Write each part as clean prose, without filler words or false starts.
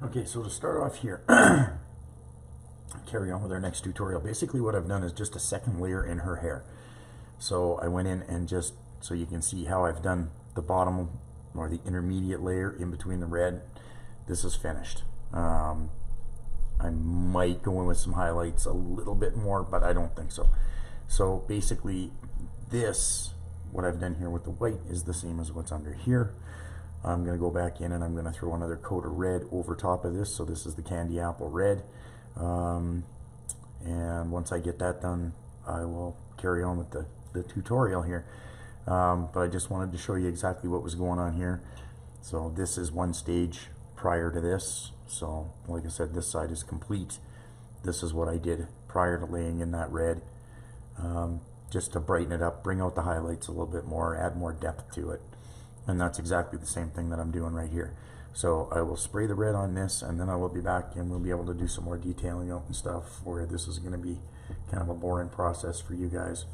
Okay, so to start off here, carry on with our next tutorial. Basically what I've done is just a second layer in her hair. So I went in and just, so you can see how I've done the bottom or the intermediate layer in between the red. This is finished. I might go in with some highlights a little bit more, but I don't think so. So basically this, what I've done here with the white is the same as what's under here. I'm going to go back in and I'm going to throw another coat of red over top of this. So this is the candy apple red. And once I get that done, I will carry on with the tutorial here. But I just wanted to show you exactly what was going on here. So this is one stage prior to this. So like I said, this side is complete. This is what I did prior to laying in that red. Just to brighten it up, bring out the highlights a little bit more, add more depth to it. And that's exactly the same thing that I'm doing right here. So I will spray the red on this, and then I will be back and we'll be able to do some more detailing out and stuff, where this is going to be kind of a boring process for you guys.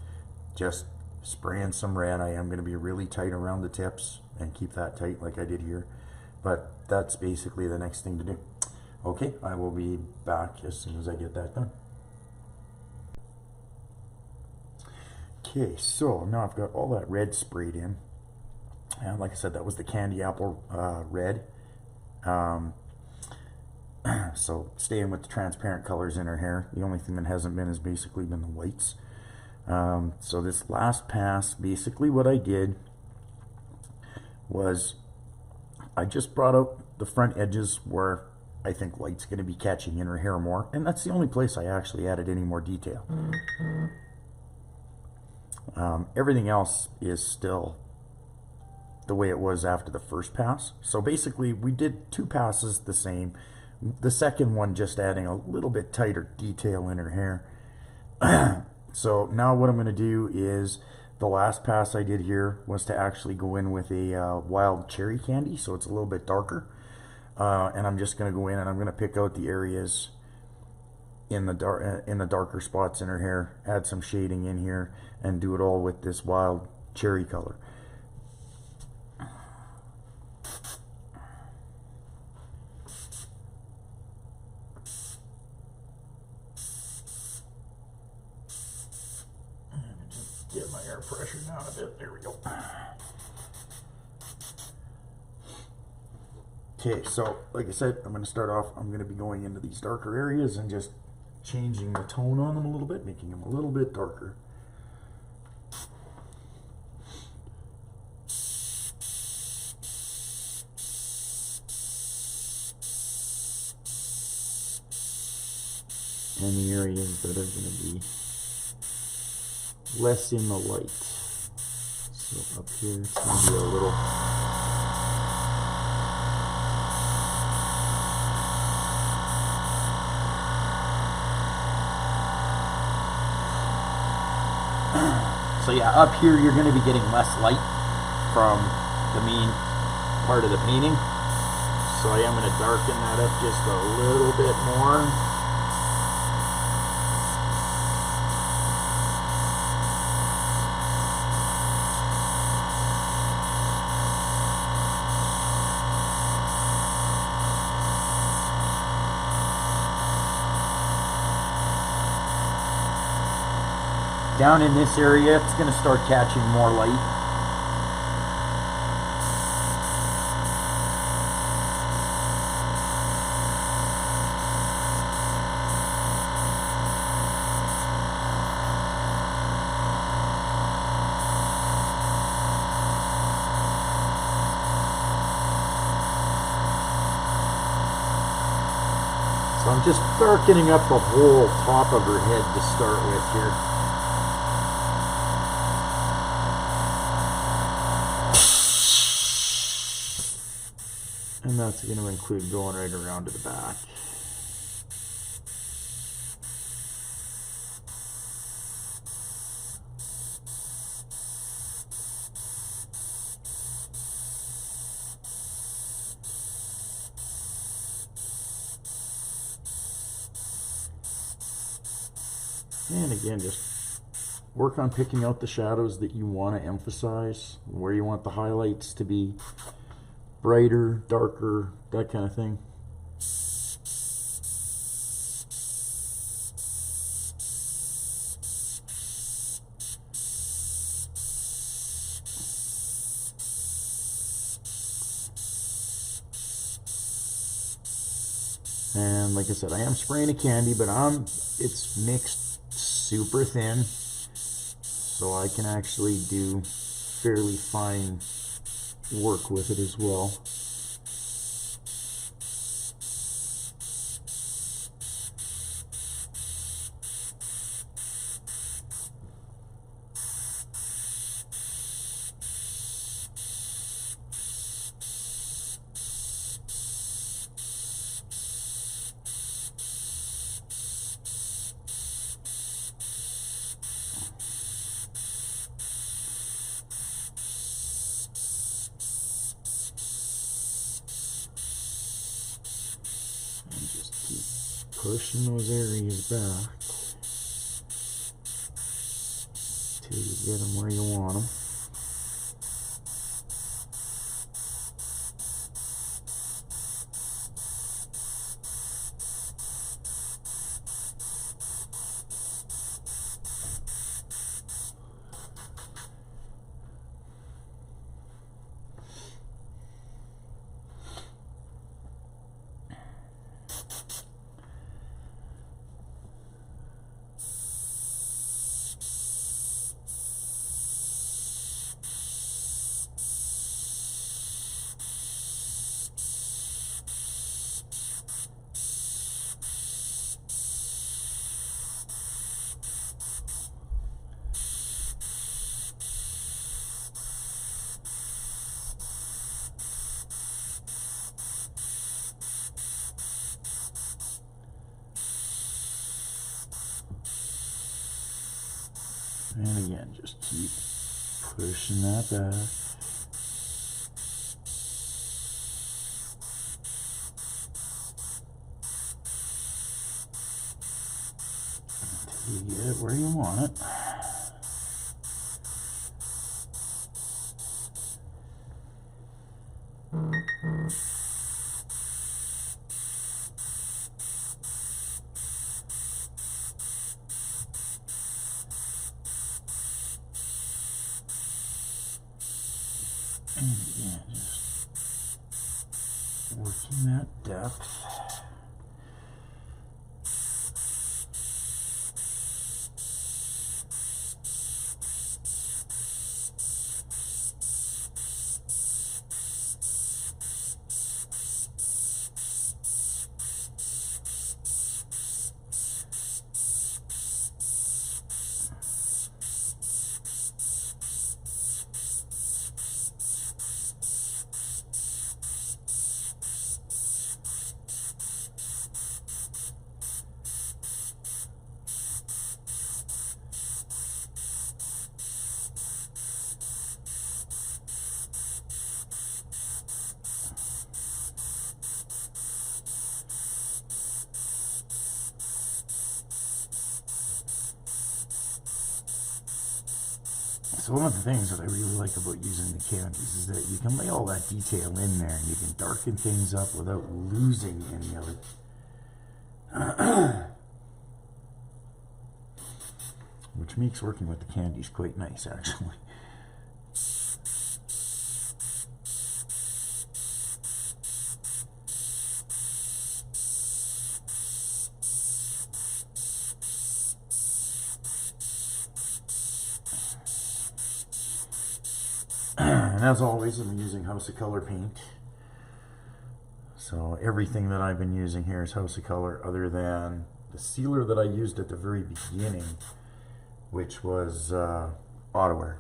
Just spraying some red. I am going to be really tight around the tips and keep that tight like I did here. But that's basically the next thing to do. Okay, I will be back as soon as I get that done. Okay, so now I've got all that red sprayed in. And like I said, that was the candy apple red. So staying with the transparent colors in her hair. The only thing that hasn't been has basically been the whites. So this last pass, basically what I did was I just brought out the front edges where I think light's going to be catching in her hair more. And that's the only place I actually added any more detail. Everything else is still the way it was after the first pass. So basically we did two passes the same. The second one just adding a little bit tighter detail in her hair. So now what I'm going to do is, the last pass I did here was to actually go in with a wild cherry candy, so it's a little bit darker. And I'm just going to go in and I'm going to pick out the areas in the darker spots in her hair, add some shading in here, and do it all with this wild cherry color. Get my air pressure down a bit. There we go. Okay, so like I said, I'm going to start off. I'm going to be going into these darker areas and just changing the tone on them a little bit, making them a little bit darker. And the areas that are going to be less in the light. So up here it's going to be a little. So yeah, up here you're going to be getting less light from the main part of the painting. So I am going to darken that up just a little bit more. Down in this area, it's going to start catching more light. So I'm just darkening up the whole top of her head to start with here. And that's going to include going right around to the back. And again, just work on picking out the shadows that you want to emphasize, where you want the highlights to be brighter, darker, that kind of thing. And like I said, I am spraying a candy, but it's mixed super thin, so I can actually do fairly fine work with it as well. And just keep pushing those areas back till you get them where you want them. And again, just keep pushing that back. Until you get it where you want it. And again, just working that depth. So one of the things that I really like about using the candies is that you can lay all that detail in there and you can darken things up without losing any of it. Which makes working with the candies quite nice, actually. And as always, I'm using House of Color paint. So everything that I've been using here is House of Color, other than the sealer that I used at the very beginning, which was Ottaware.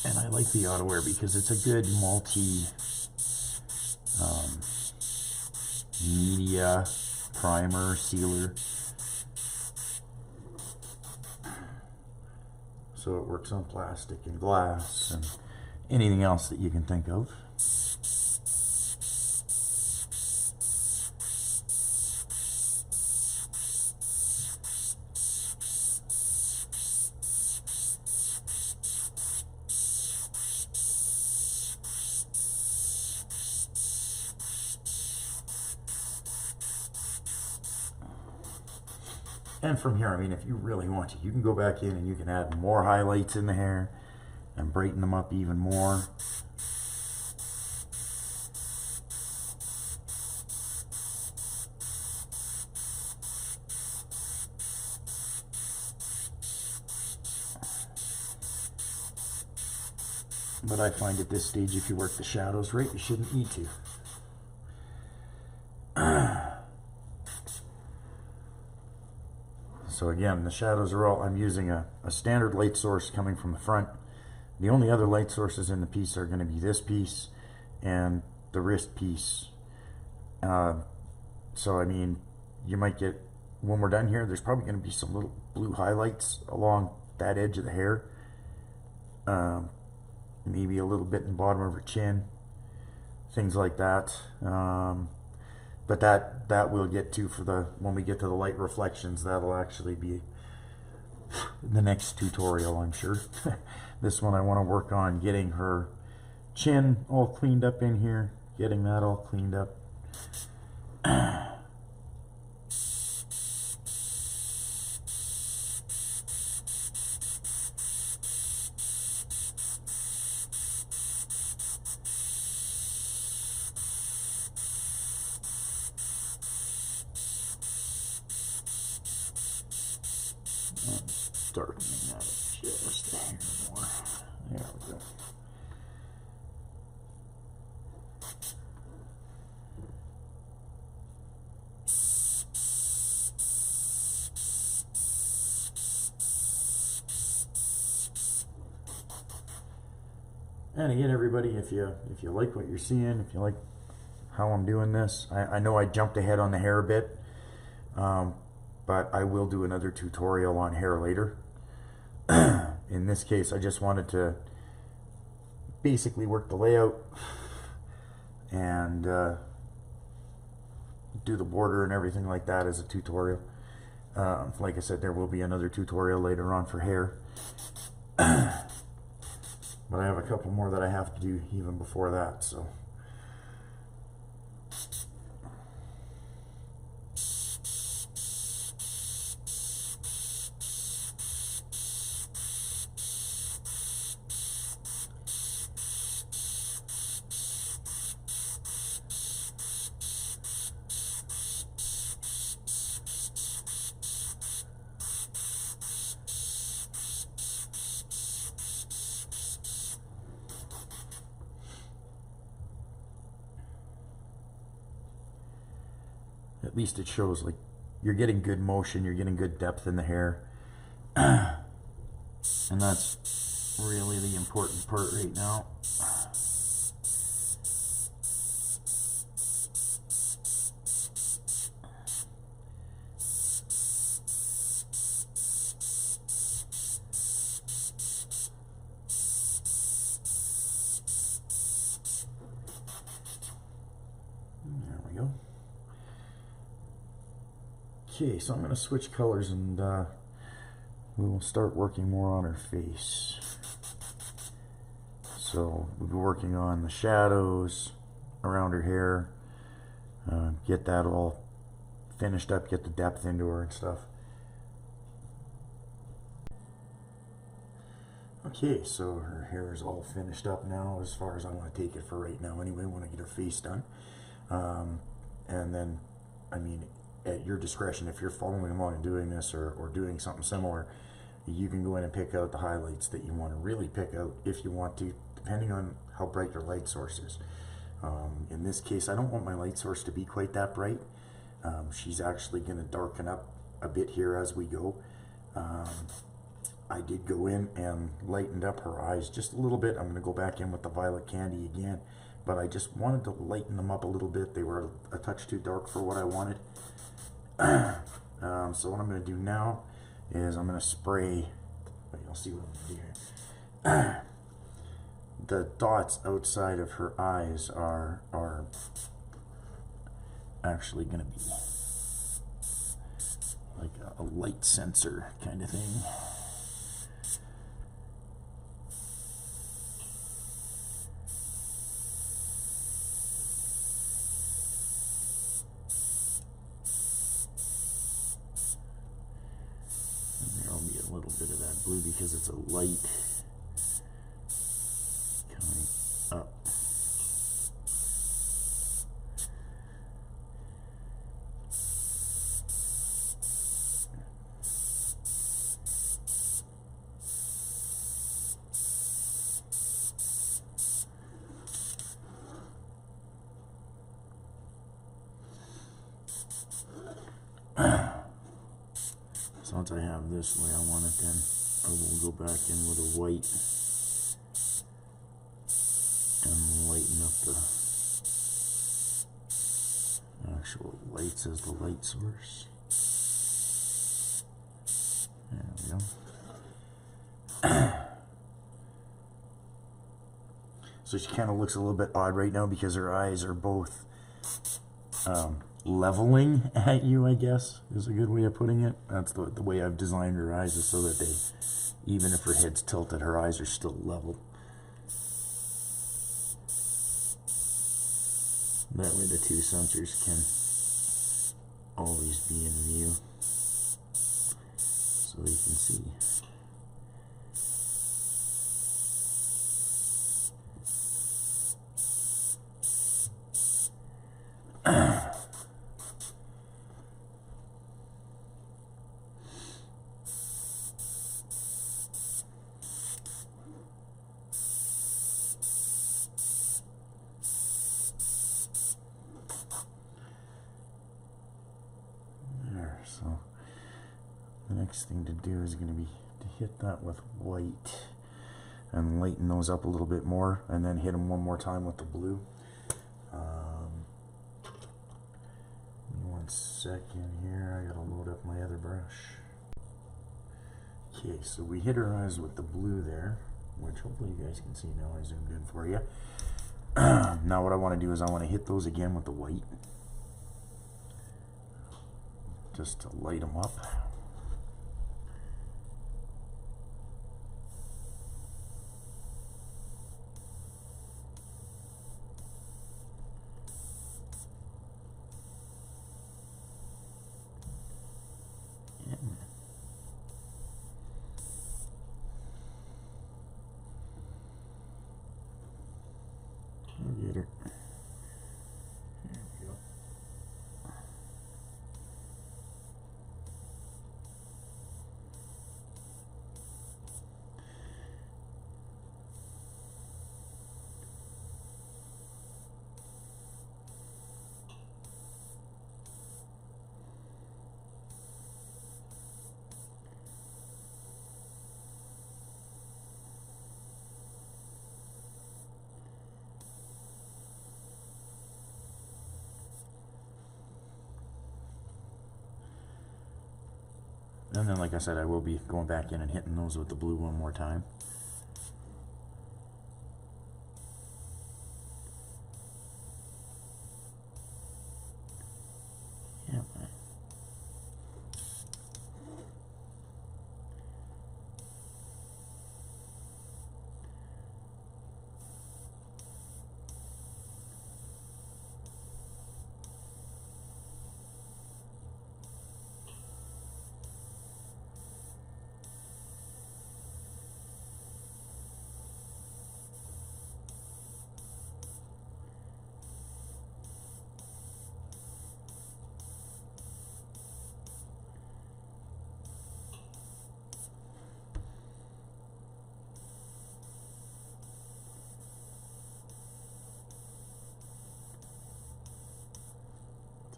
And I like the Ottaware because it's a good multi media primer sealer. So it works on plastic and glass and anything else that you can think of. And from here, I mean, if you really want to, you can go back in and you can add more highlights in the hair and brighten them up even more. But I find at this stage, if you work the shadows right, you shouldn't need to. So again, the shadows are all, I'm using a standard light source coming from the front. The only other light sources in the piece are going to be this piece and the wrist piece. So I mean, you might get, when we're done here, there's probably going to be some little blue highlights along that edge of the hair. Maybe a little bit in the bottom of her chin, things like that. But that we'll get to for the, when we get to the light reflections. That'll actually be the next tutorial, I'm sure. This one I want to work on getting her chin all cleaned up in here, getting that all cleaned up. Darkening that up just a hair more. There we go. And again, everybody, if you like what you're seeing, if you like how I'm doing this, I know I jumped ahead on the hair a bit, but I will do another tutorial on hair later. In this case, I just wanted to basically work the layout and do the border and everything like that as a tutorial. Like I said, there will be another tutorial later on for hair. But I have a couple more that I have to do even before that, so. At least it shows like you're getting good motion, you're getting good depth in the hair. And that's really the important part right now. There we go. Okay, so I'm going to switch colors and we will start working more on her face. So we'll be working on the shadows around her hair, get that all finished up, get the depth into her and stuff. Okay, so her hair is all finished up now as far as I want to take it for right now anyway, when I get her face done. And then, I mean, at your discretion, if you're following along and doing this or doing something similar, you can go in and pick out the highlights that you want to really pick out if you want to, depending on how bright your light source is. In this case, I don't want my light source to be quite that bright. She's actually going to darken up a bit here as we go. I did go in and lightened up her eyes just a little bit. I'm going to go back in with the violet candy again, but I just wanted to lighten them up a little bit. They were a touch too dark for what I wanted. So what I'm going to do now is I'm going to spray, you'll see what I'm going to do here. The dots outside of her eyes are actually going to be like a light sensor kind of thing. blue because it's a light coming up. So once I have this the way I want it, then I will go back in with a white and lighten up the actual lights as the light source. There we go. So she kind of looks a little bit odd right now because her eyes are both leveling at you, I guess, is a good way of putting it. That's the way I've designed her eyes, is so that they, even if her head's tilted, her eyes are still level. That way the two sensors can always be in view, so you can see. So the next thing to do is going to be to hit that with white and lighten those up a little bit more, and then hit them one more time with the blue. Give me 1 second here, I gotta load up my other brush. Okay, so we hit her eyes with the blue there, which hopefully you guys can see now. I zoomed in for you. Now what I want to do is I want to hit those again with the white, just to light them up. Yeah. I'll get her. There we go. And then, like I said, I will be going back in and hitting those with the blue one more time. Yep.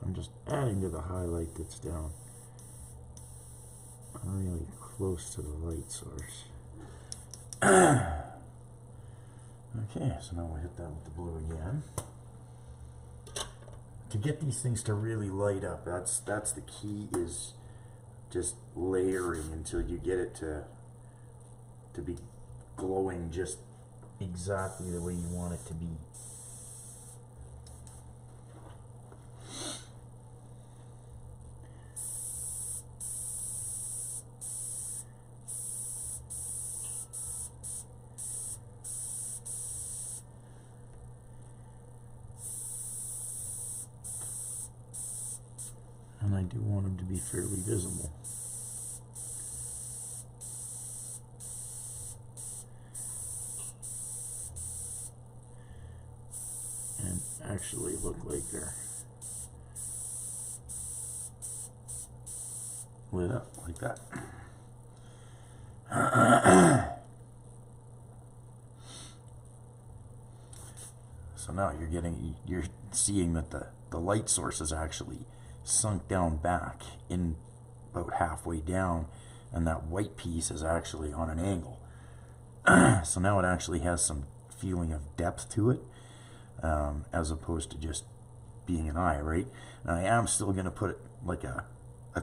I'm just adding to the highlight that's down really close to the light source. Okay, so now we'll hit that with the blue again. To get these things to really light up, that's the key, is just layering until you get it to be glowing just exactly the way you want it to be. And I do want them to be fairly visible. look like there? Lit up like that. So now you're seeing that the light source is actually sunk down back in about halfway down, and that white piece is actually on an angle. So now it actually has some feeling of depth to it, as opposed to just being an eye, right? And I am still going to put like a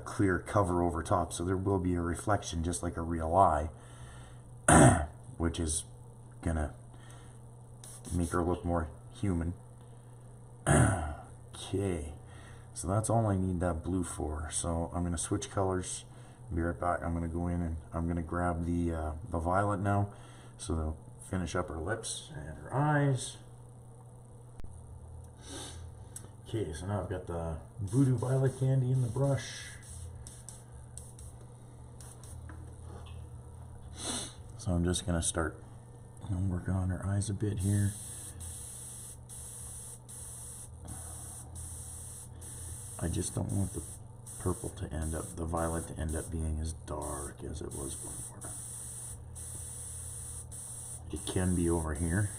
clear cover over top, so there will be a reflection just like a real eye, which is going to make her look more human. Okay, so that's all I need that blue for. So I'm going to switch colors, be right back. I'm going to go in and I'm going to grab the violet now, so they'll finish up her lips and her eyes. Okay, so now I've got the Voodoo Violet candy in the brush. So I'm just going to start working on her eyes a bit here. I just don't want the purple to end up, the violet to end up being as dark as it was before. It can be over here,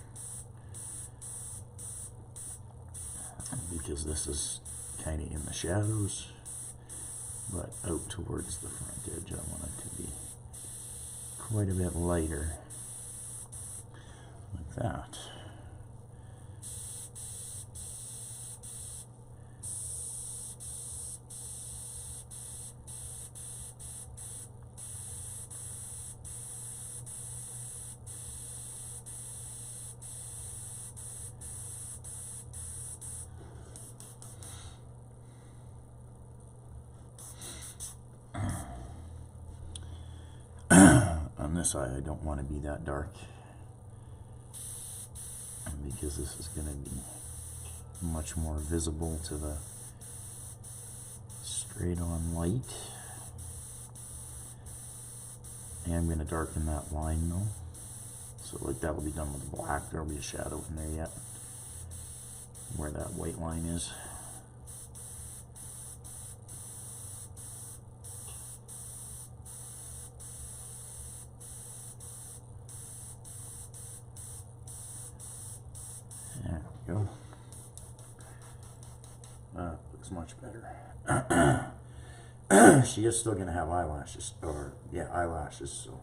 because this is kind of in the shadows, but out towards the front edge I want it to be quite a bit lighter, like that. On this eye, I don't want to be that dark, because this is going to be much more visible to the straight on light. And I'm going to darken that line though, so like that will be done with black. There will be a shadow in there yet where that white line is. Go. Looks much better. She is still going to have eyelashes, or yeah, eyelashes. So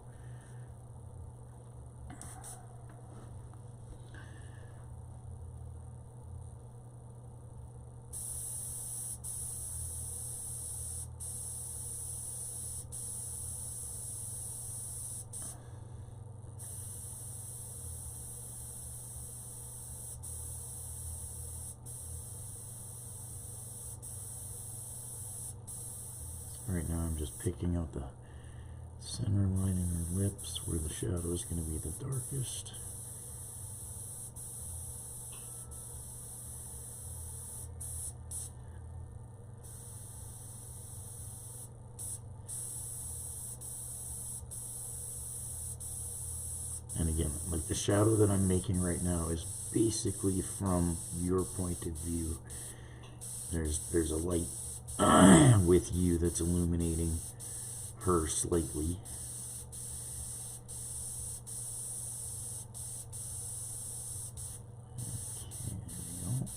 right now I'm just picking out the center line in her lips where the shadow is going to be the darkest. And again, like the shadow that I'm making right now is basically from your point of view. There's a light with you that's illuminating her slightly. Okay, there we go.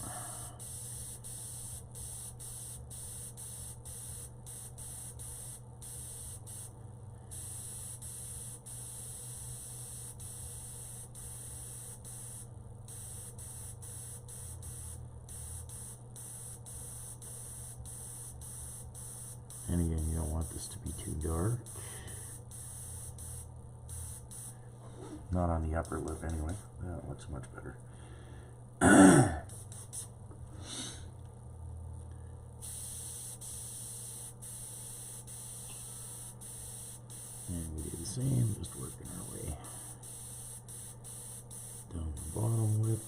And again, you don't want this to be too dark. Not on the upper lip anyway. That looks much better. And we do the same, just working our way down the bottom lip.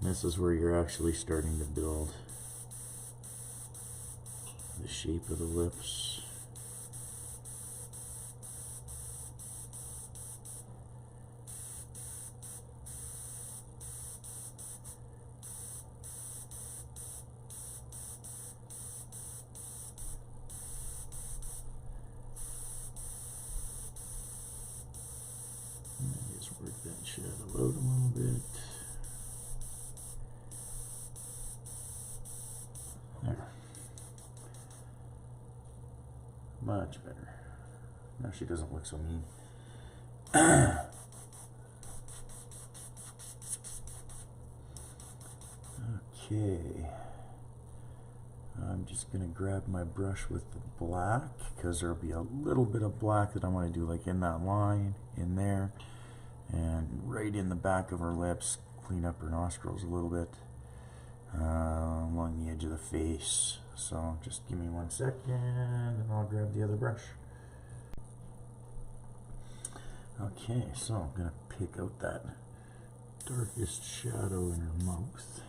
This is where you're actually starting to build the shape of the lips. Let's work that shadow out a little bit. There. Much better. Now she doesn't look so mean. Okay. I'm just going to grab my brush with the black because there'll be a little bit of black that I want to do like in that line, in there, and right in the back of her lips, clean up her nostrils a little bit, along the edge of the face. So just give me 1 second and I'll grab the other brush. Okay, so I'm going to pick out that darkest shadow in her mouth.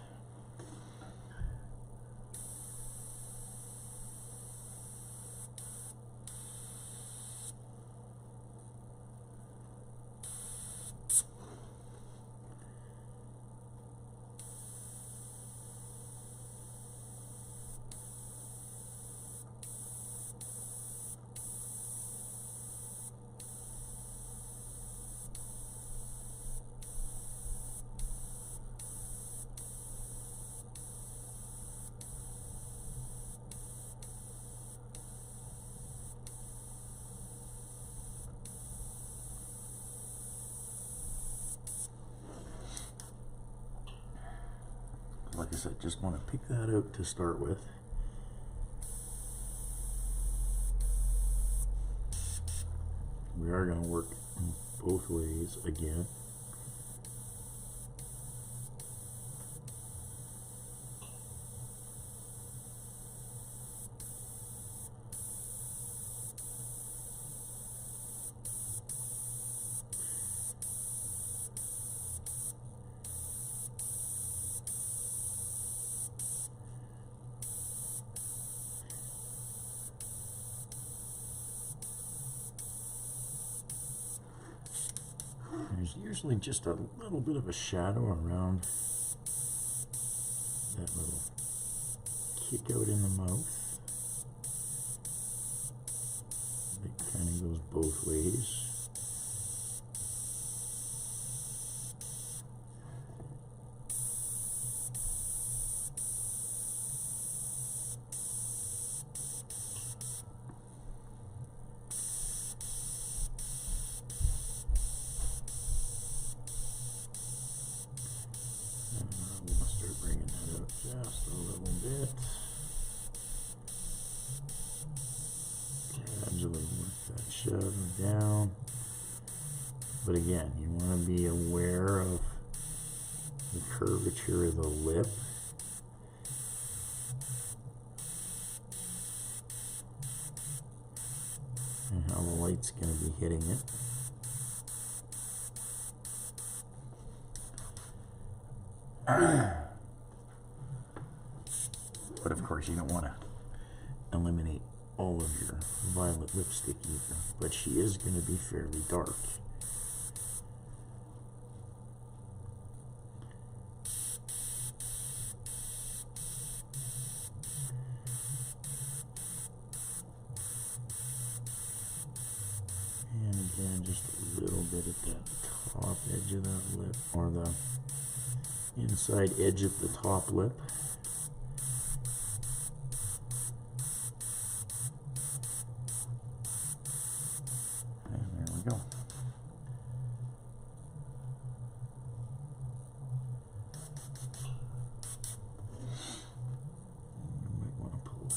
Like I said, just want to pick that out to start with. We are going to work both ways again. There's usually just a little bit of a shadow around that little kick out in the mouth. It kind of goes both ways. Just a little bit. Gradually work that shadow down. But again, you want to be aware of the curvature of the lip. And how the light's going to be hitting it. But of course you don't want to eliminate all of your violet lipstick either, but she is going to be fairly dark. And again, just a little bit at that top edge of that lip, or the inside edge of the top lip. Go. You might want to pull that.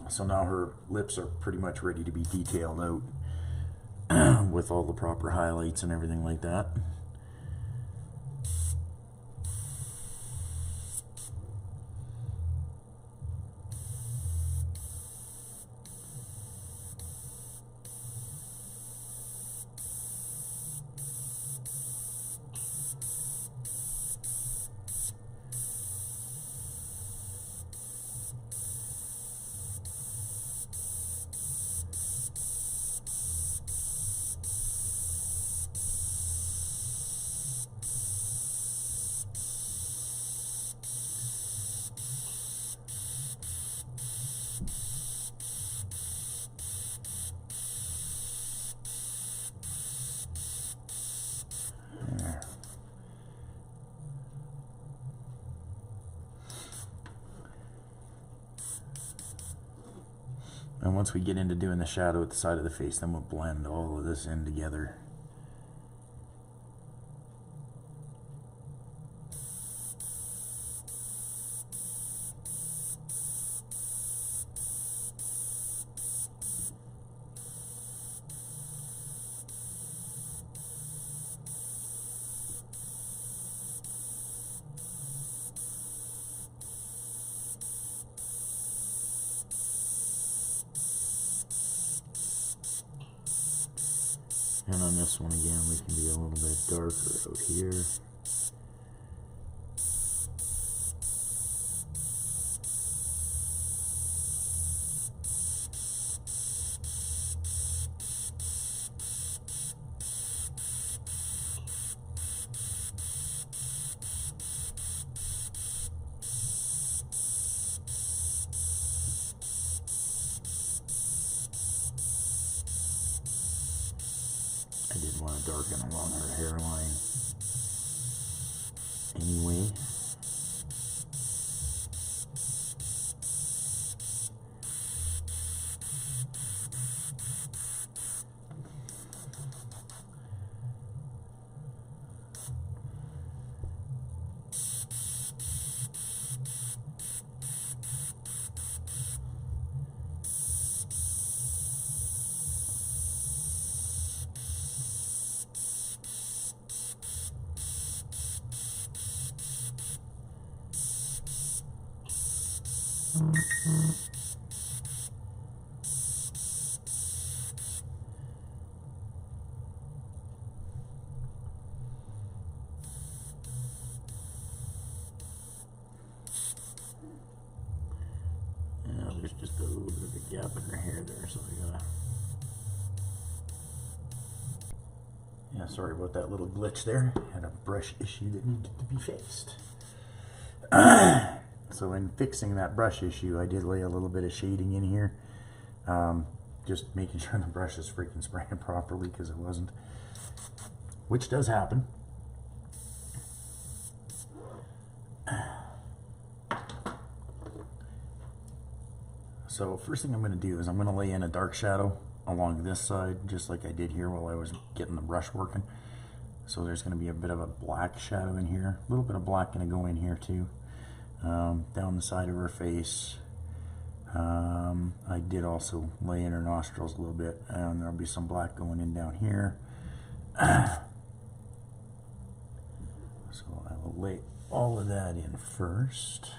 So now her lips are pretty much ready to be detailed out with all the proper highlights and everything like that. And once we get into doing the shadow at the side of the face, then we'll blend all of this in together. And on this one again, we can be a little bit darker out here. I did want to darken along her hairline anyway. Yeah, there's just a little bit of a gap in her hair there, so I gotta... Yeah, sorry about that little glitch there. Had a brush issue that needed to be fixed. So in fixing that brush issue, I did lay a little bit of shading in here. Just making sure the brush is freaking spraying properly, because it wasn't. Which does happen. So first thing I'm going to do is I'm going to lay in a dark shadow along this side, just like I did here while I was getting the brush working. So there's going to be a bit of a black shadow in here. A little bit of black going to go in here too. Down the side of her face. I did also lay in her nostrils a little bit, and there'll be some black going in down here. So I will lay all of that in first.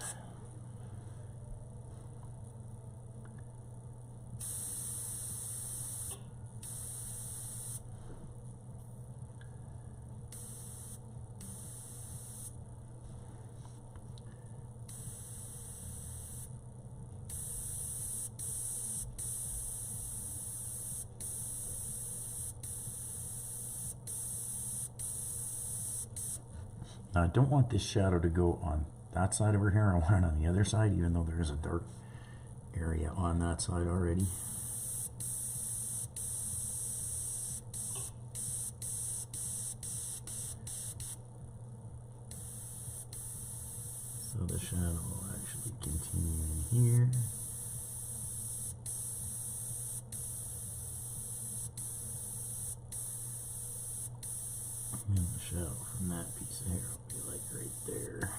Now I don't want this shadow to go on that side of her hair. I want it on the other side, even though there is a dark area on that side already. So the shadow will actually continue in here. And the shadow from that piece of hair will be like right there.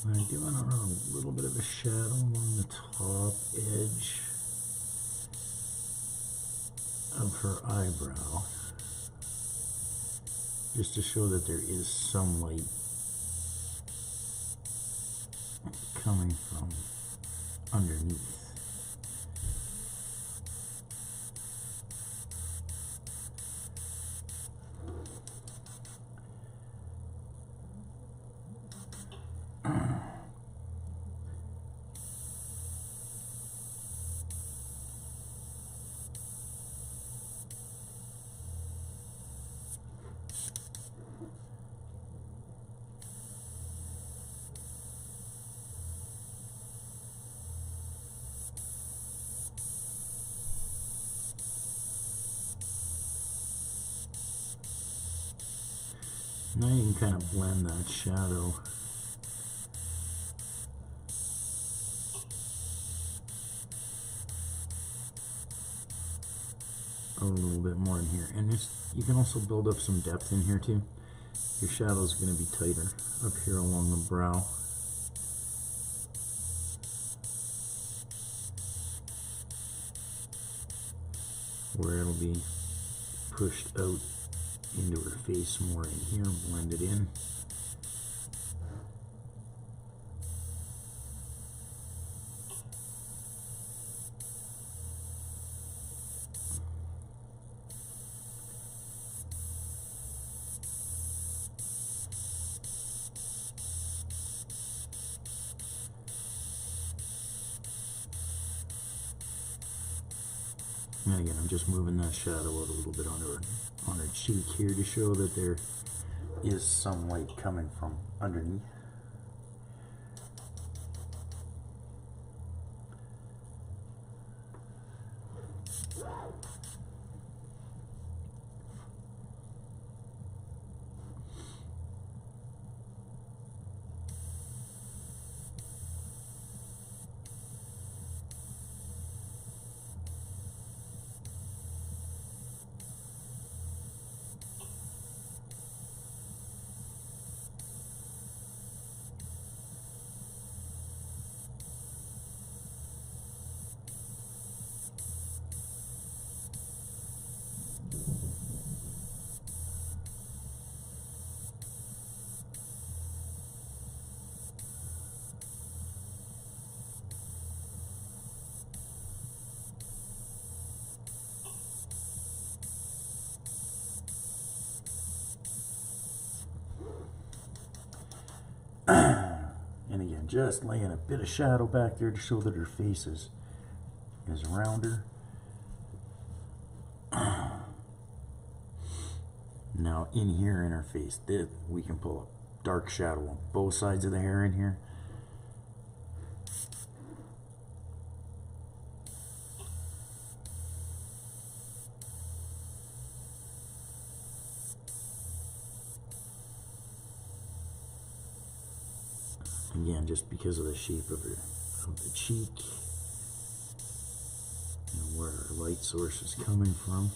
I do want to run a little bit of a shadow along the top edge of her eyebrow, just to show that there is some light coming from underneath. Now you can kind of blend that shadow a little bit more in here, and you can also build up some depth in here too. Your shadow is going to be tighter up here along the brow. Where it'll be pushed out into her face more in here, blended in. And again, I'm just moving that shadow out a little bit on her cheek here to show that there is some light coming from underneath. And again, just laying a bit of shadow back there to show that her face is rounder. Now in here in her face, we can pull a dark shadow on both sides of the hair in here. Again, just because of the shape of the cheek and where our light source is coming from.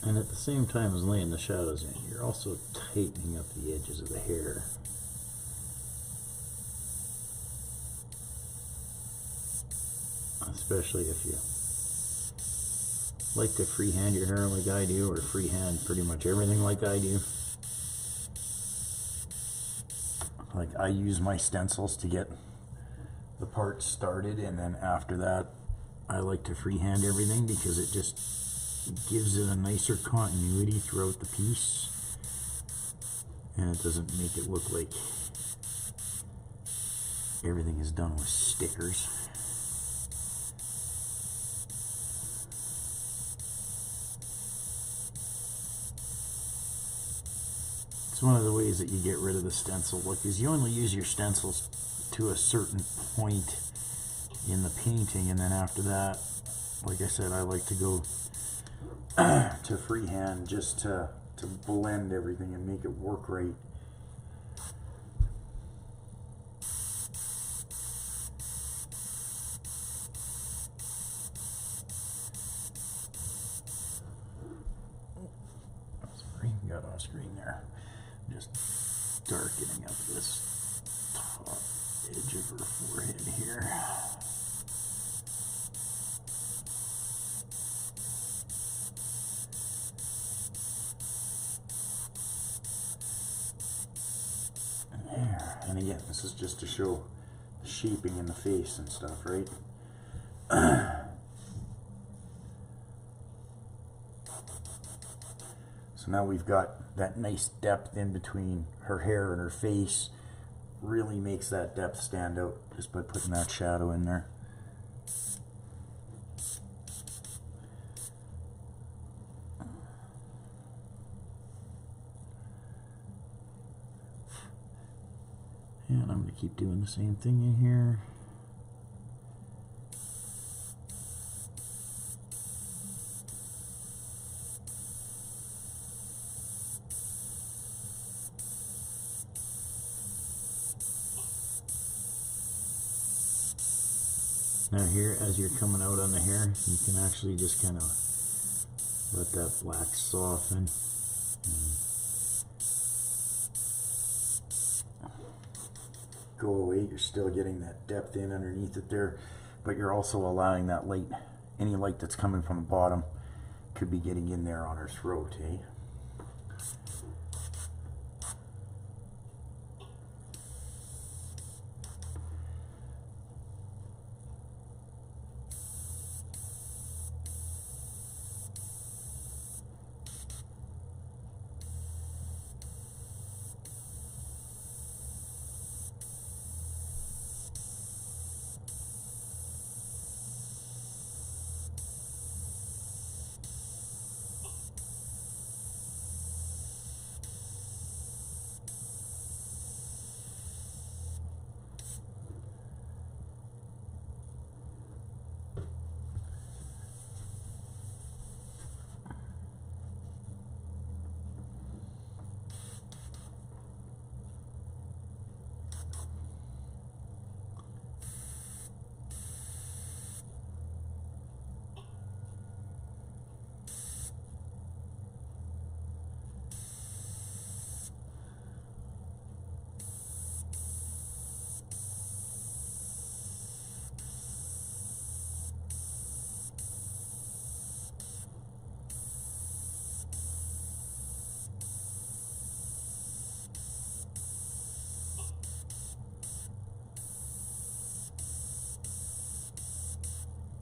And at the same time as laying the shadows in, you're also tightening up the edges of the hair. Especially if you like to freehand your hair like I do, or freehand pretty much everything like I do. Like, I use my stencils to get the parts started, and then after that I like to freehand everything because it just gives it a nicer continuity throughout the piece, and it doesn't make it look like everything is done with stickers. It's one of the ways that you get rid of the stencil look, is you only use your stencils to a certain point in the painting, and then after that, like I said, I like to go to freehand just to blend everything and make it work right. Sorry, got off screen there. Just darkening up this top edge of her forehead here. And again, this is just to show the shaping in the face and stuff, right? So now we've got that nice depth in between her hair and her face. Really makes that depth stand out just by putting that shadow in there. And I'm going to keep doing the same thing in here. Now here, as you're coming out on the hair, you can actually just kind of let that black soften. Go away. You're still getting that depth in underneath it there, but you're also allowing that light, any light that's coming from the bottom could be getting in there on her throat, eh?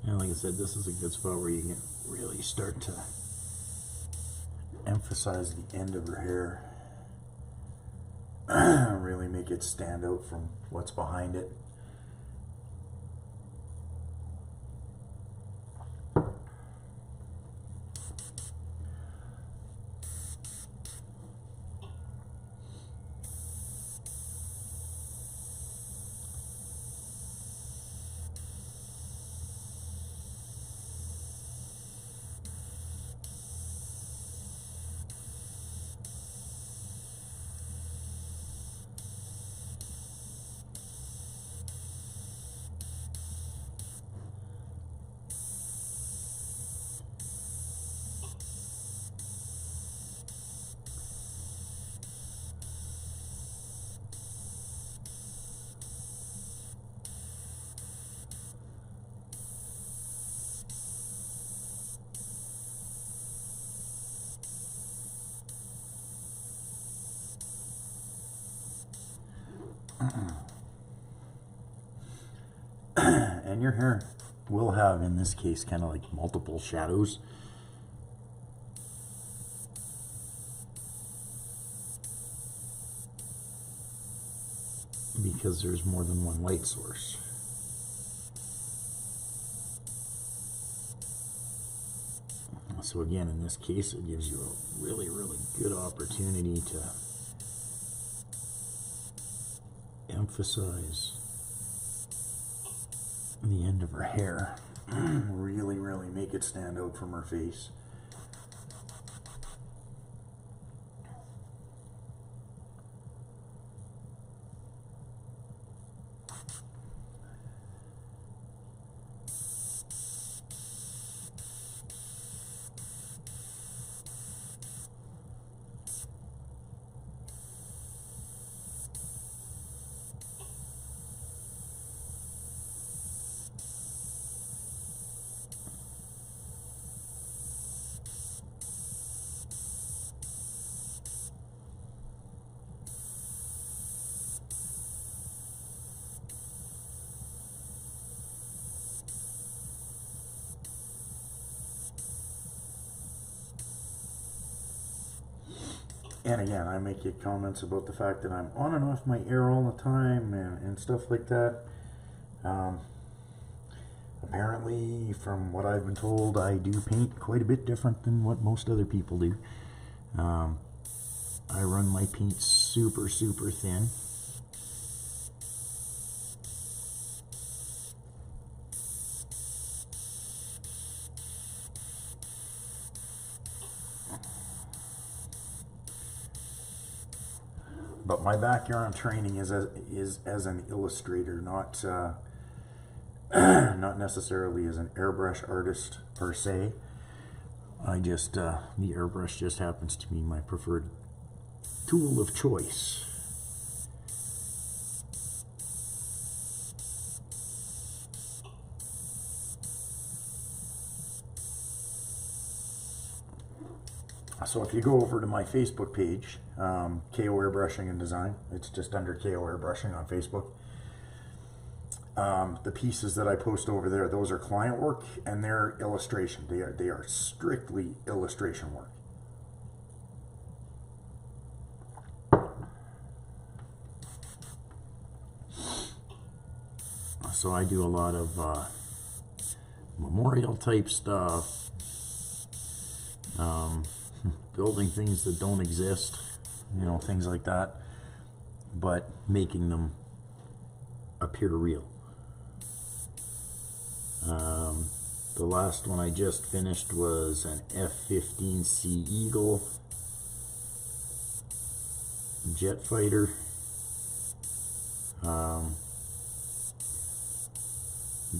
And like I said, this is a good spot where you can really start to emphasize the end of her hair. Really make it stand out from what's behind it. And your hair will have, in this case, kind of like multiple shadows. Because there's more than one light source. So again, in this case, it gives you a really, really good opportunity to emphasize the end of her hair. Really, really make it stand out from her face. And again, I make comments about the fact that I'm on and off my air all the time and stuff like that. Apparently, from what I've been told, I do paint quite a bit different than what most other people do. I run my paint super, super thin. But my background training is as an illustrator, not not necessarily as an airbrush artist per se. I just the airbrush just happens to be my preferred tool of choice. So if you go over to my Facebook page, KO Airbrushing and Design, it's just under KO Airbrushing on Facebook. The pieces that I post over there, those are client work and they're illustration. They are strictly illustration work. So I do a lot of memorial type stuff, building things that don't exist, you know, things like that, but making them appear real. The last one I just finished was an F-15C Eagle jet fighter.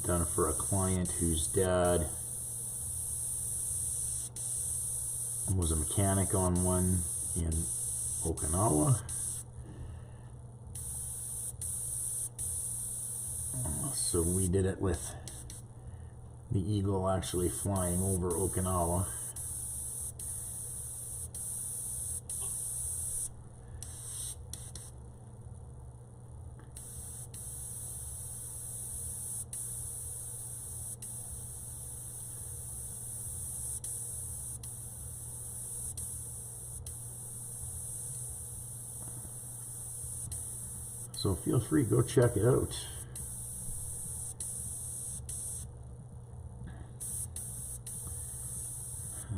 Done it for a client whose dad was a mechanic on one in Okinawa. So we did it with the Eagle actually flying over Okinawa. So feel free, go check it out.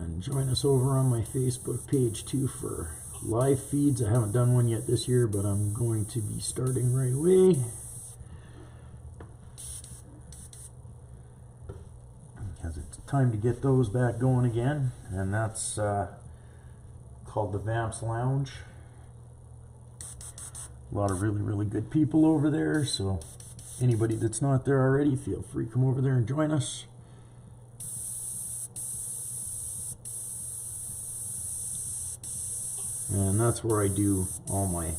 And join us over on my Facebook page too for live feeds. I haven't done one yet this year, but I'm going to be starting right away. Because it's time to get those back going again. And that's called the Vamps Lounge. A lot of really, really good people over there, so anybody that's not there already, feel free to come over there and join us. And that's where I do all my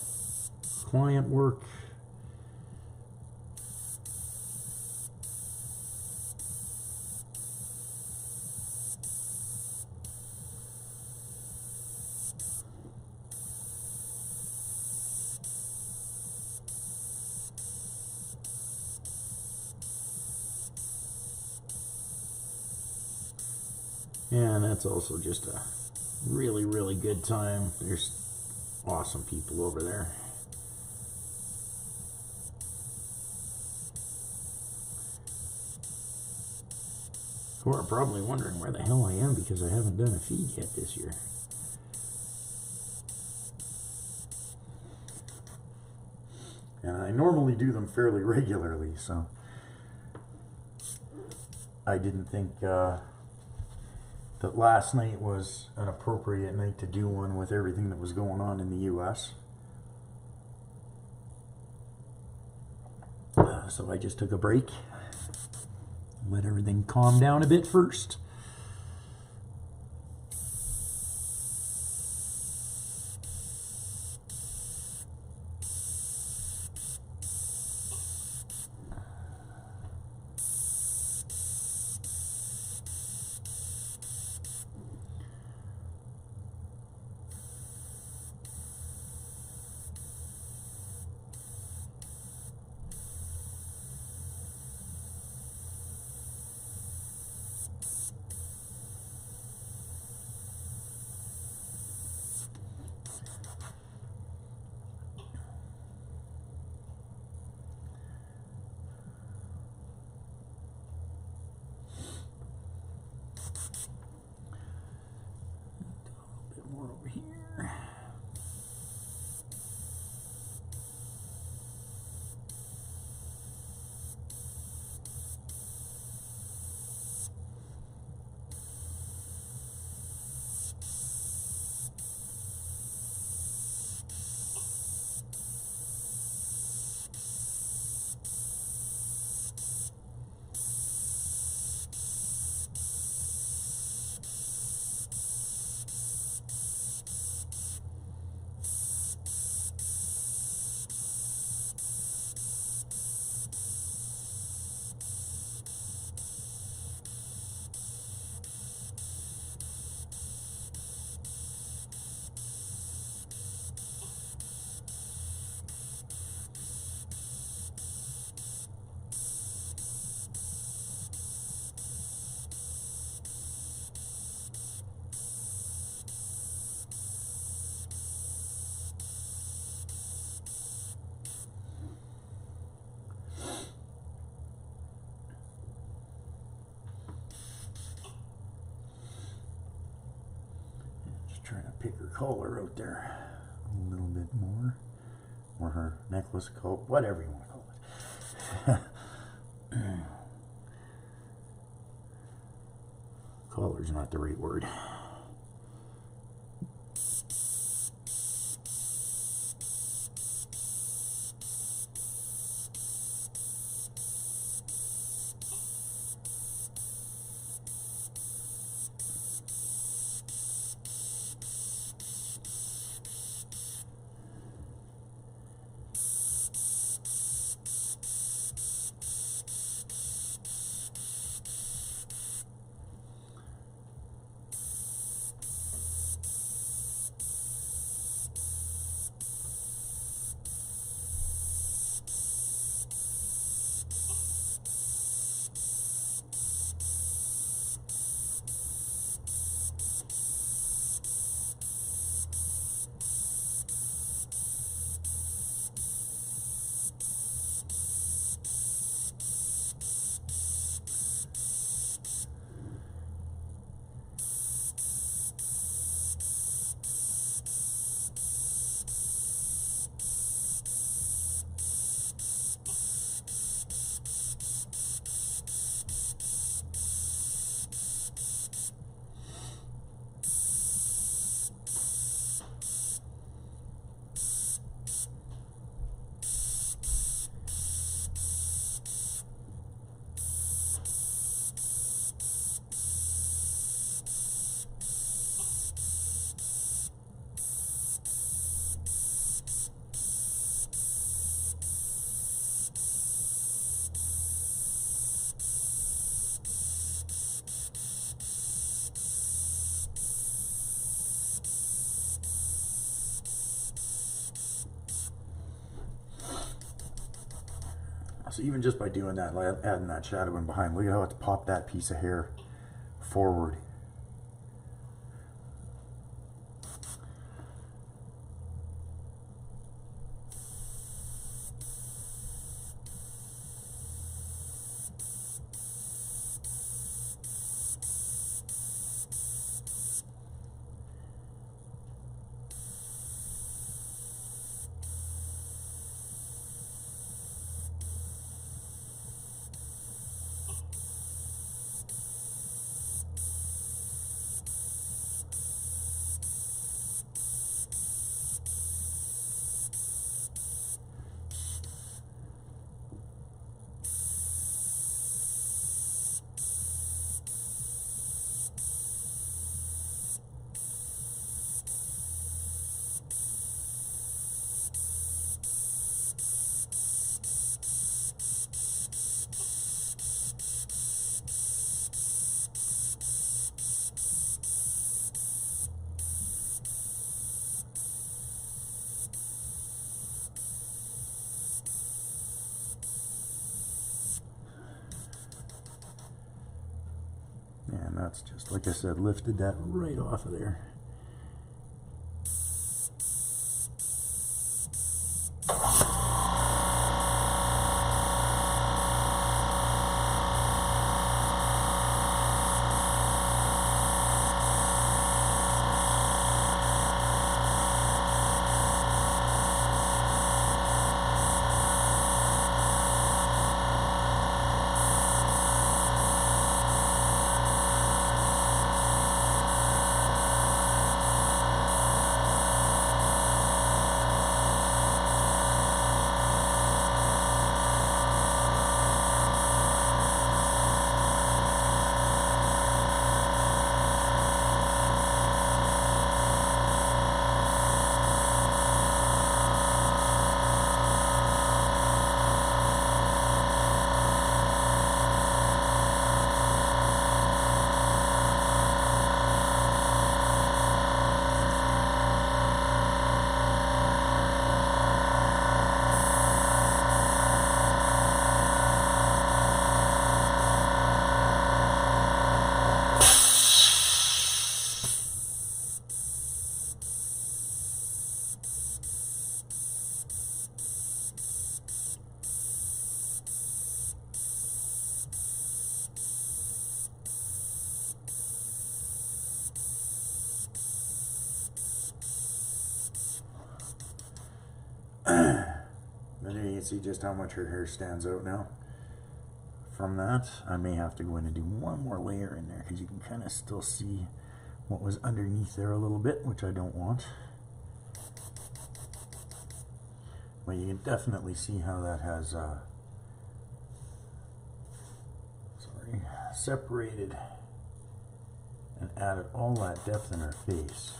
client work. And that's also just a really, really good time. There's awesome people over there. Who are probably wondering where the hell I am because I haven't done a feed yet this year. And I normally do them fairly regularly, so I didn't think that last night was an appropriate night to do one with everything that was going on in the US. So I just took a break, let everything calm down a bit first. More over here. Trying to pick her collar out there a little bit more, or her necklace collar, whatever you want to call it. Collar's not the right word. So even just by doing that, like adding that shadow in behind, look at how it's popped that piece of hair forward. that's just, like I said, lifted that right off of there. Then you can see just how much her hair stands out now. From that, I may have to go in and do one more layer in there because you can kind of still see what was underneath there a little bit, which I don't want. But you can definitely see how that has separated and added all that depth in her face.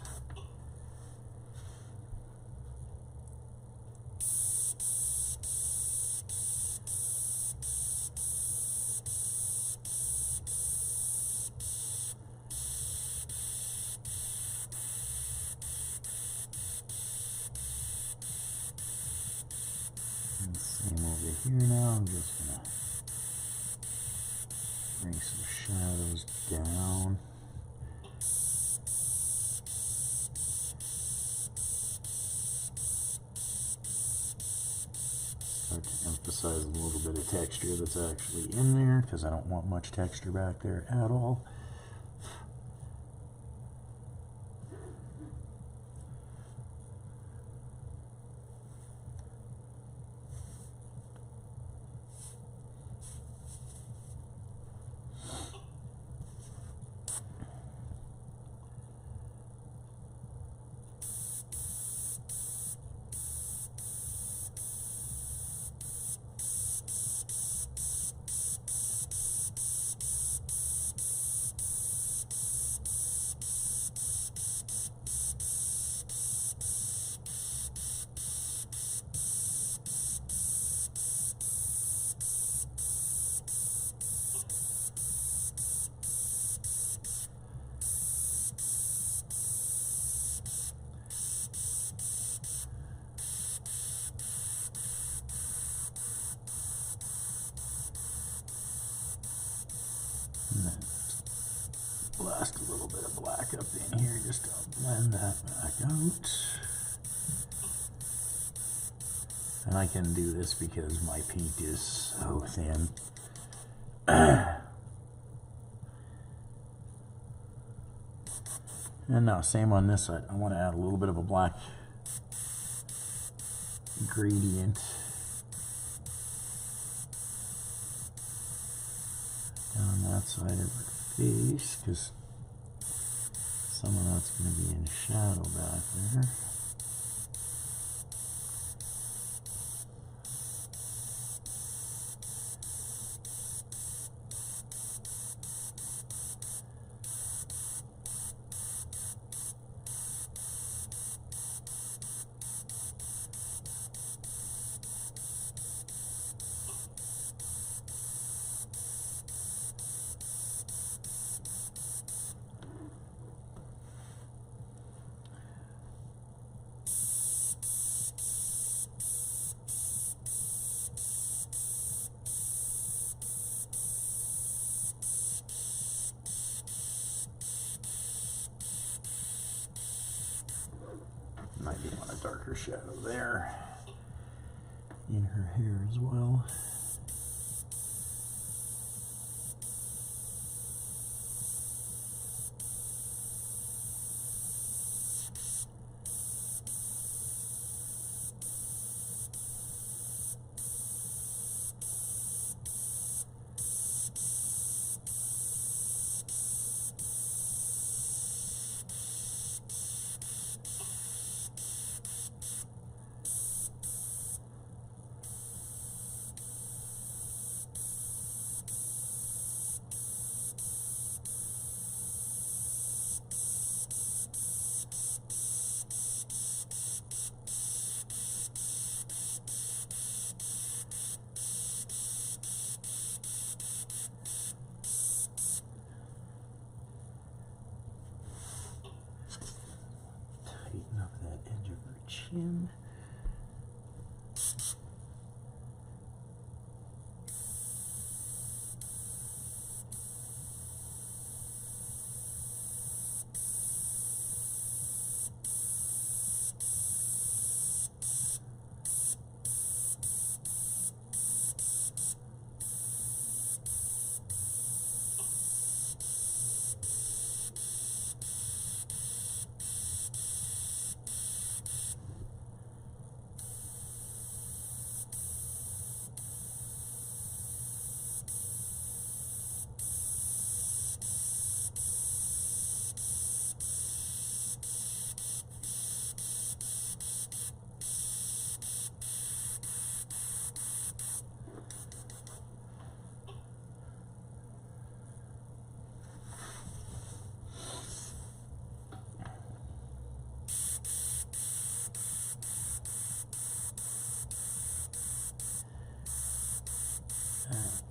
Same over here now. I'm just gonna bring some shadows down. Start to emphasize a little bit of texture that's actually in there because I don't want much texture back there at all. And then blast a little bit of black up in here just to blend that back out. And I can do this because my paint is so thin. And now same on this side. I want to add a little bit of a black gradient down that side of her face, because some of that's going to be in shadow back there. shadow there in her hair as well. Tighten up that edge of her chin.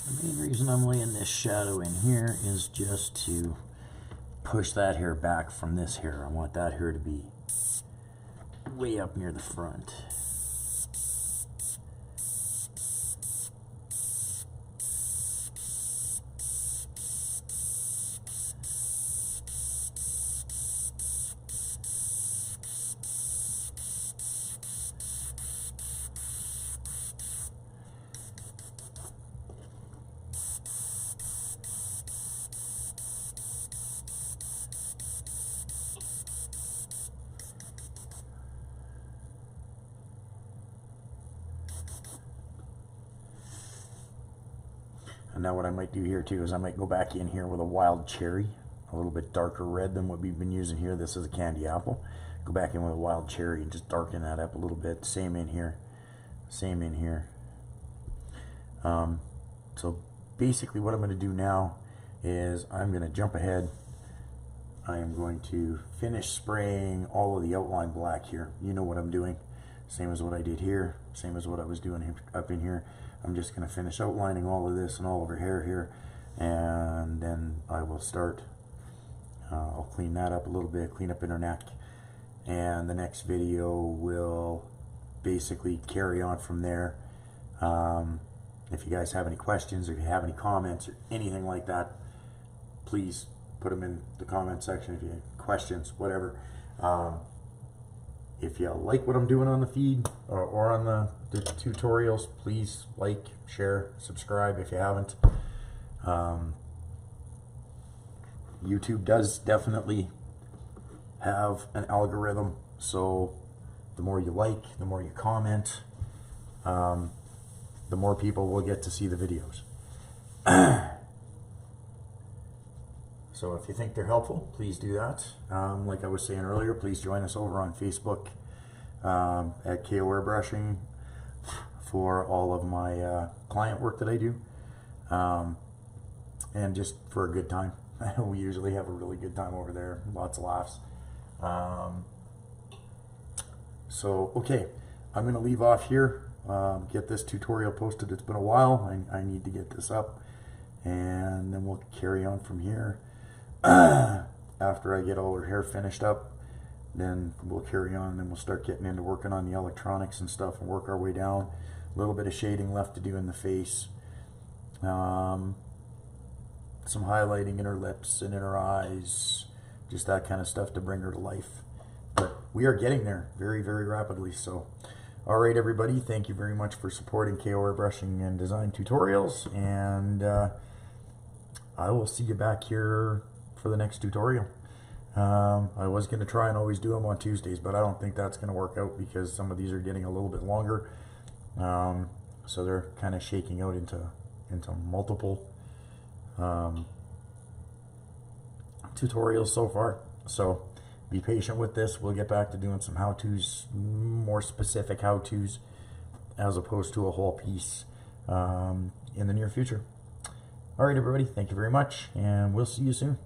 The main reason I'm laying this shadow in here is just to push that hair back from this hair. I want that hair to be way up near the front. And now what I might do here too is I might go back in here with a wild cherry, a little bit darker red than what we've been using here. This is a candy apple. Go back in with a wild cherry and just darken that up a little bit. Same in here. Same in here. So basically what I'm going to do now is I'm going to jump ahead. I am going to finish spraying all of the outline black here. You know what I'm doing. Same as what I did here. Same as what I was doing up in here. I'm just going to finish outlining all of this and all of her hair here, and then I will start. I'll clean that up a little bit, clean up in her neck, and the next video will basically carry on from there. If you guys have any questions, or if you have any comments or anything like that, please put them in the comment section. If you have questions, whatever. If you like what I'm doing on the feed or on the tutorials, please like, share, subscribe if you haven't. YouTube does definitely have an algorithm, so the more you like, the more you comment, the more people will get to see the videos. So if you think they're helpful, please do that. Like I was saying earlier, please join us over on Facebook at KO Airbrushing for all of my client work that I do, and just for a good time. We usually have a really good time over there, lots of laughs. So okay, I'm going to leave off here, get this tutorial posted. It's been a while. I need to get this up, and then we'll carry on from here. After I get all her hair finished up, then we'll carry on, and then we'll start getting into working on the electronics and stuff and work our way down. A little bit of shading left to do in the face, some highlighting in her lips and in her eyes, just that kind of stuff to bring her to life. But we are getting there very, very rapidly. So, all right, everybody, thank you very much for supporting KO Airbrushing and Design Tutorials, and I will see you back here for the next tutorial. I was going to try and always do them on Tuesdays, but I don't think that's going to work out because some of these are getting a little bit longer. So they're kind of shaking out into multiple tutorials so far. So be patient with this. We'll get back to doing some how-tos, more specific how-tos, as opposed to a whole piece in the near future. All right, everybody, thank you very much, and we'll see you soon.